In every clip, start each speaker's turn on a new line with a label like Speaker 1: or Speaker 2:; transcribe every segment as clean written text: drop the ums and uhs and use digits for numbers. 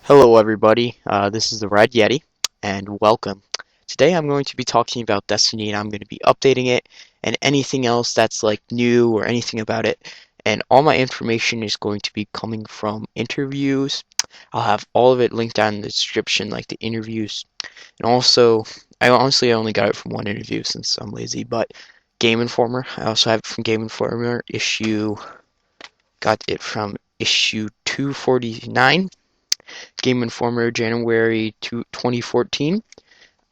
Speaker 1: Hello everybody, this is the Red Yeti, and welcome. Today I'm going to be talking about Destiny, and I'm going to be updating it, and anything else that's like new or anything about it, and all my information is going to be coming from interviews. I'll have all of it linked down in the description, like the interviews, and also, I honestly only got it from one interview since I'm lazy, but Game Informer, I also have it from Game Informer, got it from issue 249. Game Informer, January 2014.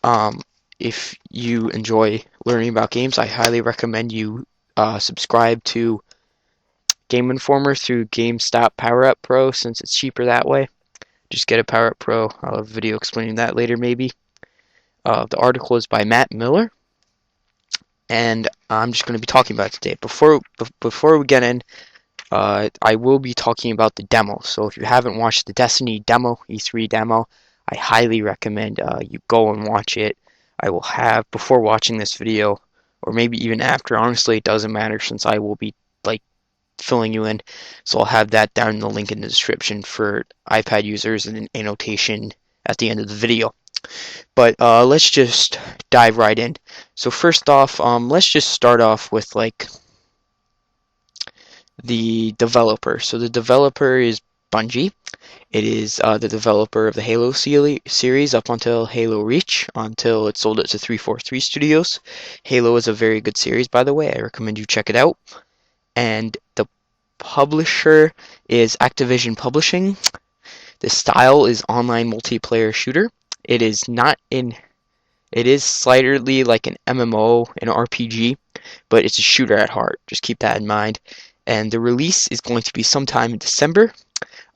Speaker 1: Um, if you enjoy learning about games, I highly recommend you subscribe to Game Informer through GameStop Power Up Pro since it's cheaper that way. Just get a Power Up Pro. I'll have a video explaining that later, maybe. The article is by Matt Miller, and I'm just going to be talking about it today. Before we get in, I will be talking about the demo. So if you haven't watched the Destiny demo, E3 demo, I highly recommend you go and watch it. I will have, before watching this video, or maybe even after, honestly, it doesn't matter since I will be like filling you in. So I'll have that down in the link in the description for iPad users and an annotation at the end of the video. But let's just dive right in. So first off, let's just start off with like the developer. So the developer is Bungie. It is the developer of the Halo series up until Halo Reach, until it sold it to 343 Studios. Halo is a very good series, by the way. I recommend you check it out. And the publisher is Activision Publishing. The style is online multiplayer shooter. It is not in. It is slightly like an MMO, an RPG, but it's a shooter at heart. Just keep that in mind. And the release is going to be sometime in December.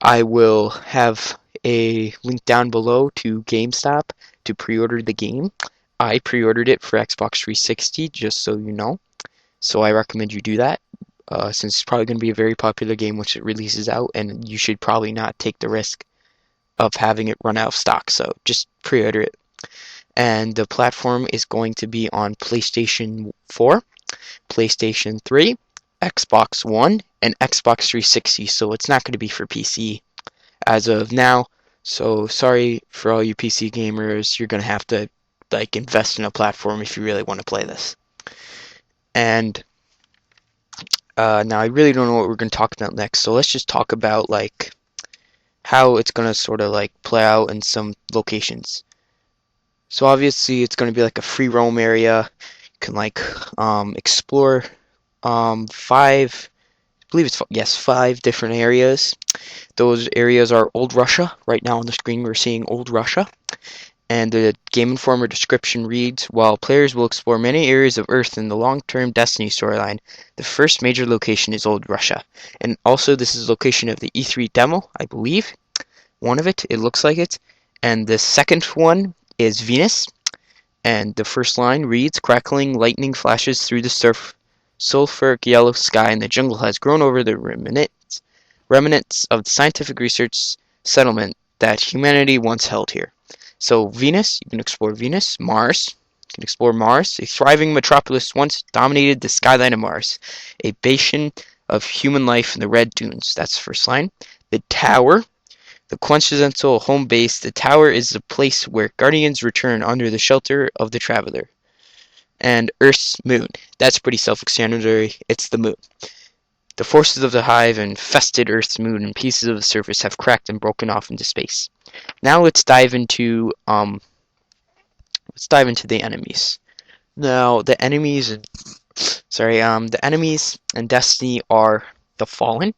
Speaker 1: I will have a link down below to GameStop to pre-order the game. I pre-ordered it for Xbox 360, just so you know. So I recommend you do that, since it's probably going to be a very popular game once it releases out, and you should probably not take the risk of having it run out of stock. So just pre-order it. And the platform is going to be on PlayStation 4, PlayStation 3, Xbox One, and Xbox 360. So it's not going to be for PC as of now. So sorry for all you PC gamers. You're going to have to like invest in a platform if you really want to play this. And now I really don't know what we're going to talk about next. So let's just talk about like how it's going to sort of like play out in some locations. So obviously it's going to be like a free roam area. You can like explore five, I believe it's yes, 5 different areas. Those areas are Old Russia. Right now on the screen we're seeing Old Russia. And the Game Informer description reads, while players will explore many areas of Earth in the long-term Destiny storyline, the first major location is Old Russia. And also this is the location of the E3 demo, I believe. One of it looks like it. And the second one is Venus. And the first line reads, crackling lightning flashes through the sulfuric yellow sky, and the jungle has grown over the remnants of the scientific research settlement that humanity once held here. So Venus, you can explore Venus. Mars, you can explore Mars. A thriving metropolis once dominated the skyline of Mars, a basin of human life in the red dunes. That's the first line. The Tower, the quintessential home base. The Tower is the place where guardians return under the shelter of the traveler. And Earth's moon. That's pretty self-explanatory. It's the moon. The forces of the Hive infested Earth's moon, and pieces of the surface have cracked and broken off into space. Now let's dive into the enemies. Now the enemies in Destiny are the Fallen.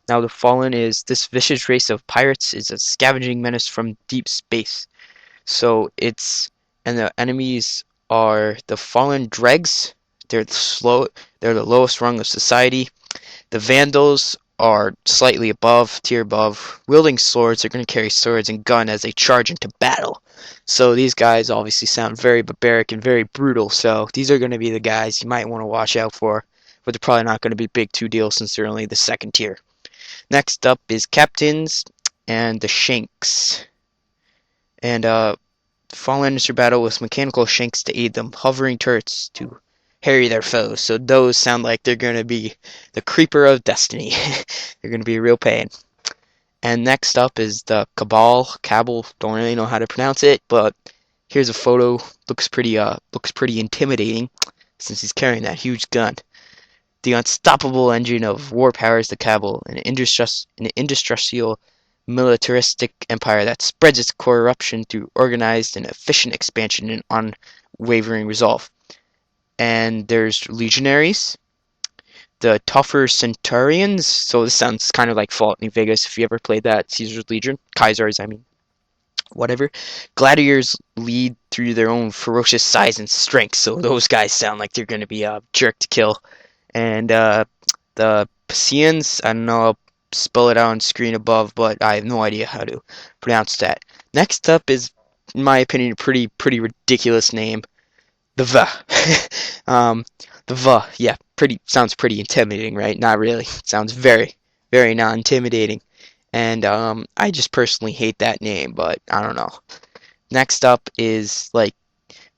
Speaker 1: Now the Fallen is this vicious race of pirates is a scavenging menace from deep space. So and the enemies are the Fallen Dregs. They're the lowest rung of society. The Vandals are slightly tier above. Wielding swords, they're going to carry swords and gun as they charge into battle. So these guys obviously sound very barbaric and very brutal. So these are going to be the guys you might want to watch out for. But they're probably not going to be big 2 deals since they're only the second tier. Next up is Captains and the Shanks. And Fallen enter battle with mechanical shanks to aid them, hovering turrets to harry their foes. So those sound like they're going to be the creeper of Destiny. They're going to be a real pain. And next up is the Cabal, don't really know how to pronounce it, but here's a photo. Looks pretty intimidating since he's carrying that huge gun. The unstoppable engine of war powers the Cabal, an industrial militaristic empire that spreads its corruption through organized and efficient expansion and unwavering resolve. And there's legionaries, the tougher Centurions. So this sounds kind of like Fallout New Vegas if you ever played that. Caesar's Legion, Kaisers, I mean, whatever. Gladiators lead through their own ferocious size and strength. So those guys sound like they're going to be a jerk to kill. And the Pisceans, I don't know, I'll spell it out on screen above, but I have no idea how to pronounce that. Next up is, in my opinion, a pretty ridiculous name, the V. The V, yeah, sounds pretty intimidating, right? Not really. It sounds very not intimidating. And I just personally hate that name, but I don't know. Next up is like,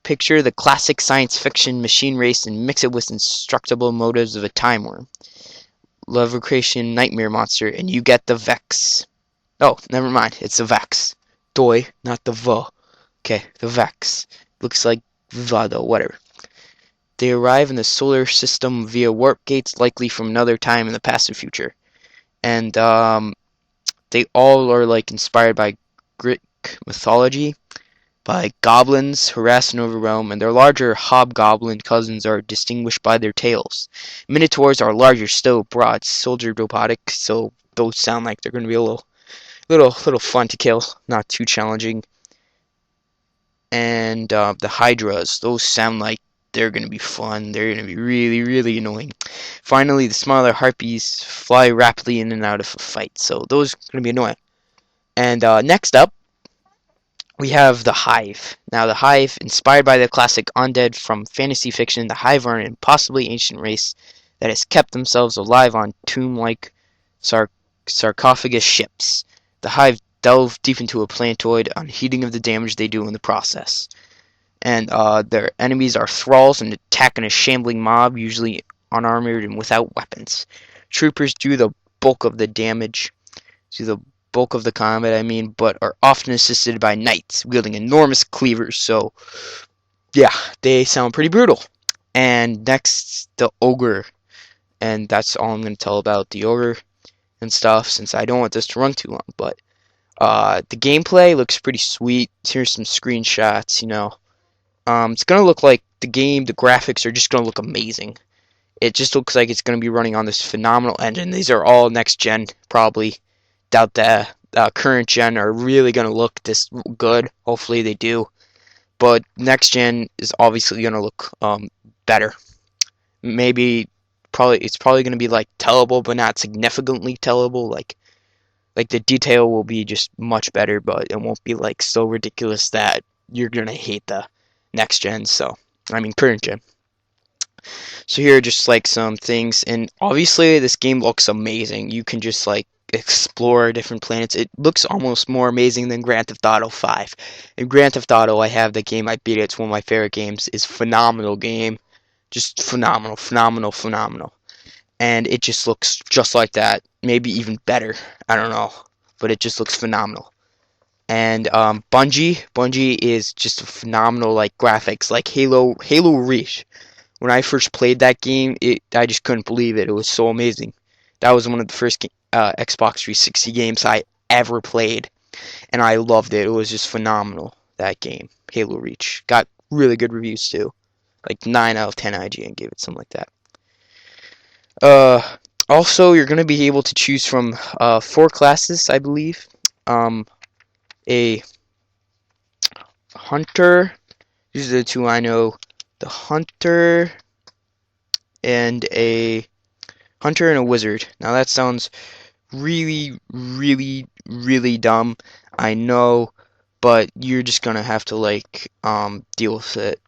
Speaker 1: picture the classic science fiction machine race and mix it with indestructible motives of a time worm, Lovecraftian nightmare monster, and you get the Vex. Oh, never mind. It's the Vex. Doi, not the V. Okay, the Vex. Looks like V though, whatever. They arrive in the solar system via warp gates, likely from another time in the past or future. And they all are like inspired by Greek mythology, by goblins harass and overwhelm, and their larger hobgoblin cousins are distinguished by their tails. Minotaurs are larger still, broad, soldier robotic, so those sound like they're going to be a little fun to kill, not too challenging. And the Hydras, those sound like they're going to be fun. They're going to be really annoying. Finally, the smaller Harpies fly rapidly in and out of a fight, so those are going to be annoying. And next up, we have the Hive. Now, the Hive, inspired by the classic undead from fantasy fiction, the Hive are an impossibly ancient race that has kept themselves alive on tomb-like sarcophagus ships. The Hive delve deep into a planetoid, unheeding of the damage they do in the process. And their enemies are thralls and attack in a shambling mob, usually unarmored and without weapons. Troopers do the bulk of the damage, do the bulk of the combat, I mean, but are often assisted by knights wielding enormous cleavers. So, yeah, they sound pretty brutal. And next, the Ogre. And that's all I'm going to tell about the Ogre and stuff, since I don't want this to run too long. But the gameplay looks pretty sweet. Here's some screenshots, you know. It's going to look like the graphics are just going to look amazing. It just looks like it's going to be running on this phenomenal engine. These are all next gen, probably. Doubt the current gen are really going to look this good. Hopefully they do. But next gen is obviously going to look better. Maybe, it's probably going to be like tellable, but not significantly tellable. Like the detail will be just much better, but it won't be like so ridiculous that you're going to hate the next gen. So, I mean current gen. So here are just like some things, and obviously this game looks amazing. You can just like explore different planets. It looks almost more amazing than Grand Theft Auto 5. In Grand Theft Auto, I have the game, I beat it, it's one of my favorite games. It's a phenomenal game. Just phenomenal. And it just looks just like that. Maybe even better. I don't know. But it just looks phenomenal. And Bungie is just a phenomenal like graphics, like Halo Reach. When I first played that game, I just couldn't believe it. It was so amazing. That was one of the first Xbox 360 games I ever played, and I loved it. It was just phenomenal, that game, Halo Reach. Got really good reviews too. Like 9 out of 10 IGN gave it, something like that. Also, you're going to be able to choose from 4 classes, I believe. A hunter. These are the 2 I know. The hunter and a wizard. Now that sounds really dumb, I know, but you're just gonna have to like deal with it.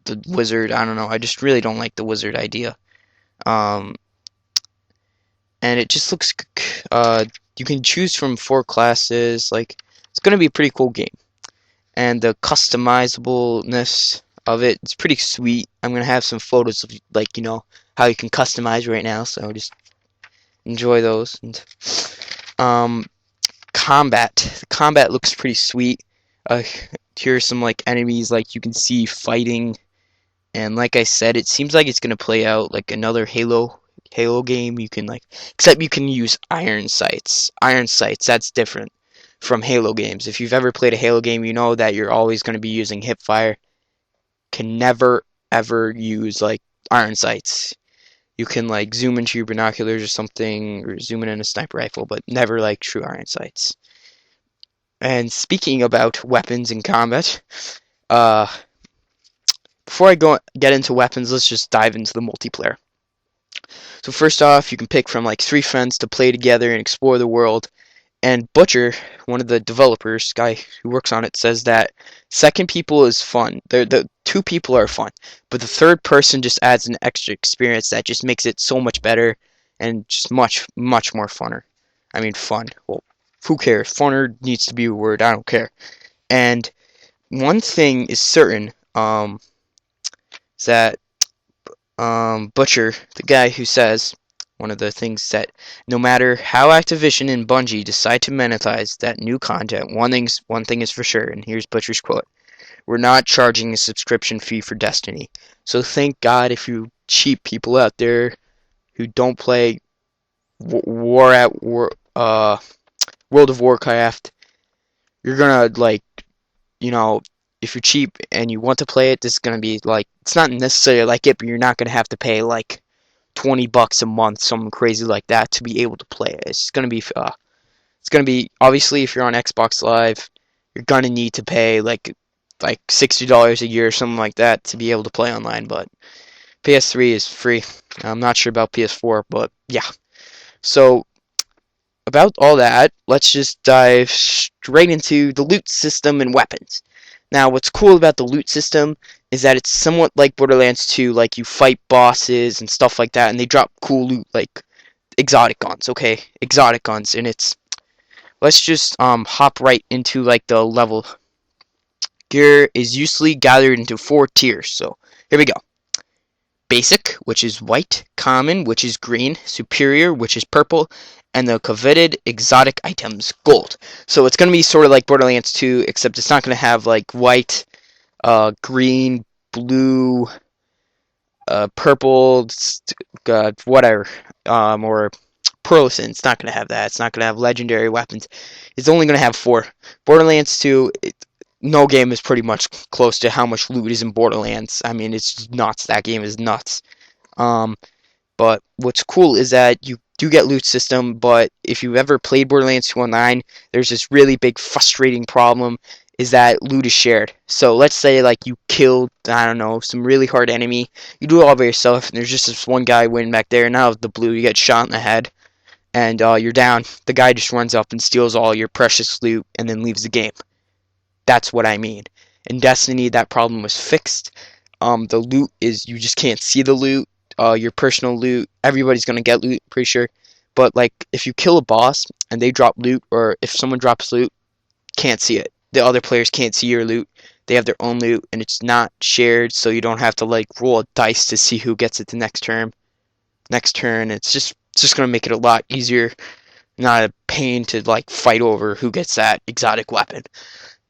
Speaker 1: The wizard, I don't know. I just really don't like the wizard idea. And it just looks you can choose from 4 classes. Like, it's gonna be a pretty cool game. And the customizableness of it's pretty sweet. I'm gonna have some photos of like, you know, how you can customize right now, so just enjoy those. And combat. The combat looks pretty sweet. Uh, Here's some like enemies like you can see fighting, and like I said, it seems like it's gonna play out like another Halo game. You can like, except you can use iron sights. Iron sights, that's different from Halo games. If you've ever played a Halo game, you know that you're always going to be using hip fire. Can never ever use like iron sights. You can like zoom into your binoculars or something, or zoom in a sniper rifle, but never like true iron sights. And speaking about weapons in combat, uh, before I get into weapons, let's just dive into the multiplayer. So first off, you can pick from like 3 friends to play together and explore the world. And Butcher, one of the developers, guy who works on it, says that second people is fun. The 2 people are fun, but the third person just adds an extra experience that just makes it so much better and just much more funner. I mean, fun. Well, who cares? Funner needs to be a word. I don't care. And one thing is certain, is that Butcher, the guy who says one of the things that no matter how Activision and Bungie decide to monetize that new content, one thing is for sure, and here's Butcher's quote: "We're not charging a subscription fee for Destiny. So thank God if you cheap people out there who don't play World of Warcraft, you're gonna like, you know, if you're cheap and you want to play it, this is gonna be like, it's not necessarily like it, but you're not gonna have to pay like $20 a month, something crazy like that, to be able to play it. It's gonna be obviously if you're on Xbox Live, you're gonna need to pay like $60 a year or something like that to be able to play online. But PS3 is free. I'm not sure about PS4, but yeah. So about all that, let's just dive straight into the loot system and weapons. Now, what's cool about the loot system is that it's somewhat like Borderlands 2, like you fight bosses and stuff like that, and they drop cool loot like exotic guns, okay? Exotic guns, and let's just hop right into like the level. Gear is usually gathered into 4 tiers, so here we go. Basic, which is white, common, which is green, superior, which is purple, and the coveted exotic items, gold. So it's going to be sort of like Borderlands 2, except it's not going to have like white, green, blue, purple, whatever, or pearlescent. It's not going to have that. It's not going to have legendary weapons. It's only going to have 4. Borderlands 2, no game is pretty much close to how much loot is in Borderlands. I mean, it's just nuts. That game is nuts. But what's cool is that you do get loot system, but if you've ever played Borderlands 2 online, there's this really big frustrating problem, is that loot is shared. So let's say like you killed, I don't know, some really hard enemy. You do it all by yourself, and there's just this one guy waiting back there, and out of the blue you get shot in the head, and you're down. The guy just runs up and steals all your precious loot and then leaves the game. That's what I mean. In Destiny, that problem was fixed. The loot is, you just can't see the loot. Your personal loot, everybody's gonna get loot, pretty sure. But like, if you kill a boss and they drop loot, or if someone drops loot, can't see it. The other players can't see your loot. They have their own loot, and it's not shared, so you don't have to like roll a dice to see who gets it the next turn. It's just gonna make it a lot easier. Not a pain to like fight over who gets that exotic weapon.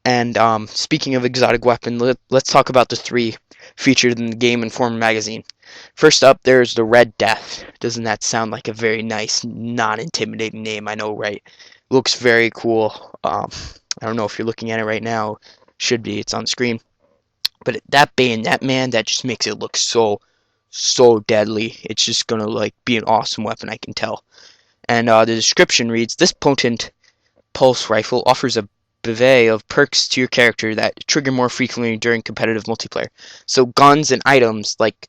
Speaker 1: And speaking of exotic weapon, let's talk about the 3 featured in the Game Informer magazine. First up, there's the Red Death. Doesn't that sound like a very nice, non-intimidating name? I know, right? Looks very cool. I don't know if you're looking at it right now. Should be. It's on screen. But that bayonet, man, that just makes it look so deadly. It's just gonna like be an awesome weapon, I can tell. And the description reads: this potent pulse rifle offers a bevy of perks to your character that trigger more frequently during competitive multiplayer. So guns and items, like,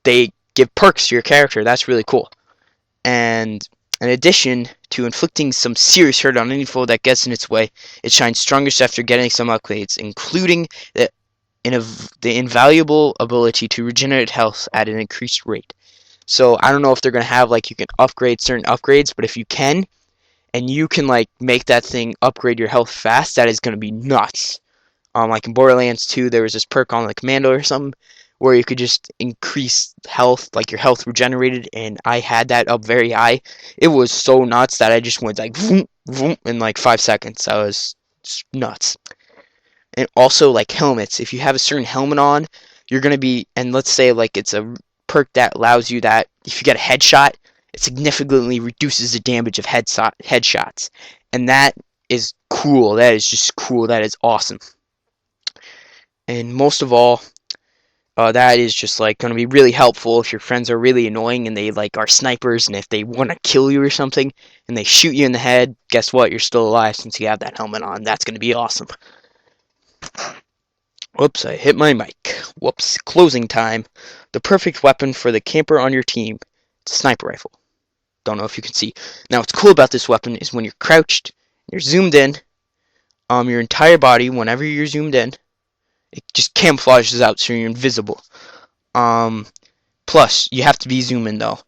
Speaker 1: they give perks to your character. That's really cool. And in addition to inflicting some serious hurt on any foe that gets in its way, it shines strongest after getting some upgrades, including the invaluable ability to regenerate health at an increased rate. So I don't know if they're going to have, like, you can upgrade certain upgrades, but if you can, and you can like make that thing upgrade your health fast, that is going to be nuts. Like in Borderlands 2, there was this perk on the Commando or something, where you could just increase health, like your health regenerated, and I had that up very high. It was so nuts that I just went like vroom, vroom, in like 5 seconds. I was nuts. And also like helmets. If you have a certain helmet on, you're gonna be, and let's say like it's a perk that allows you that if you get a headshot, it significantly reduces the damage of headshots, and that is cool. That is just cool. That is awesome. And most of all, that is just like going to be really helpful if your friends are really annoying and they like are snipers, and if they want to kill you or something and they shoot you in the head, guess what? You're still alive since you have that helmet on. That's going to be awesome. Whoops, I hit my mic. Whoops, closing time. The perfect weapon for the camper on your team. It's a sniper rifle. Don't know if you can see. Now, what's cool about this weapon is when you're crouched, you're zoomed in, your entire body, whenever you're zoomed in, it just camouflages out so you're invisible. Plus, you have to be zoomed in though.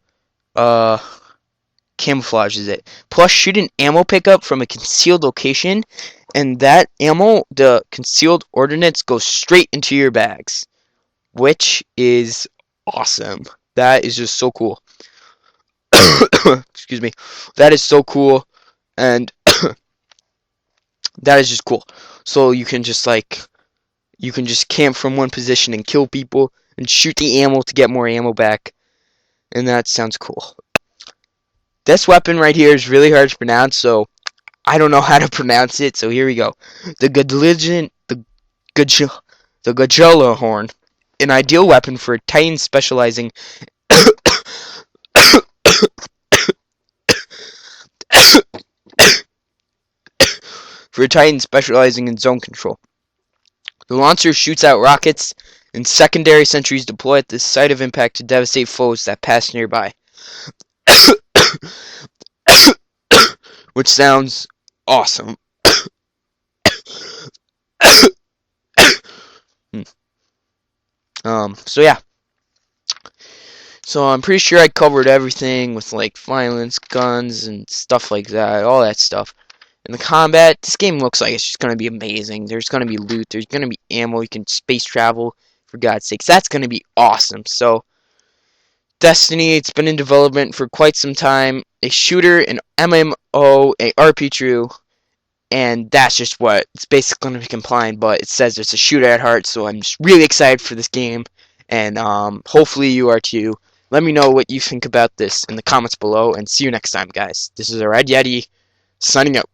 Speaker 1: Camouflages it. Plus, shoot an ammo pickup from a concealed location, and that ammo, the concealed ordnance, goes straight into your bags, which is awesome. That is just so cool. Excuse me. That is so cool, and that is just cool. So you can just camp from one position and kill people and shoot the ammo to get more ammo back, and that sounds cool. This weapon right here is really hard to pronounce, so I don't know how to pronounce it, so here we go. The Gudula horn, an ideal weapon for a Titan specializing in zone control. The launcher shoots out rockets, and secondary sentries deploy at the site of impact to devastate foes that pass nearby. Which sounds awesome. So yeah. So I'm pretty sure I covered everything with like violence, guns, and stuff like that, all that stuff. In the combat, this game looks like it's just going to be amazing. There's going to be loot, there's going to be ammo, you can space travel, for God's sakes. That's going to be awesome. So, Destiny, it's been in development for quite some time. A shooter, an MMO, a RPG, and that's just what it's basically going to be compliant, but it says it's a shooter at heart, so I'm just really excited for this game, and hopefully you are too. Let me know what you think about this in the comments below, and see you next time, guys. This is a Red Yeti, signing out.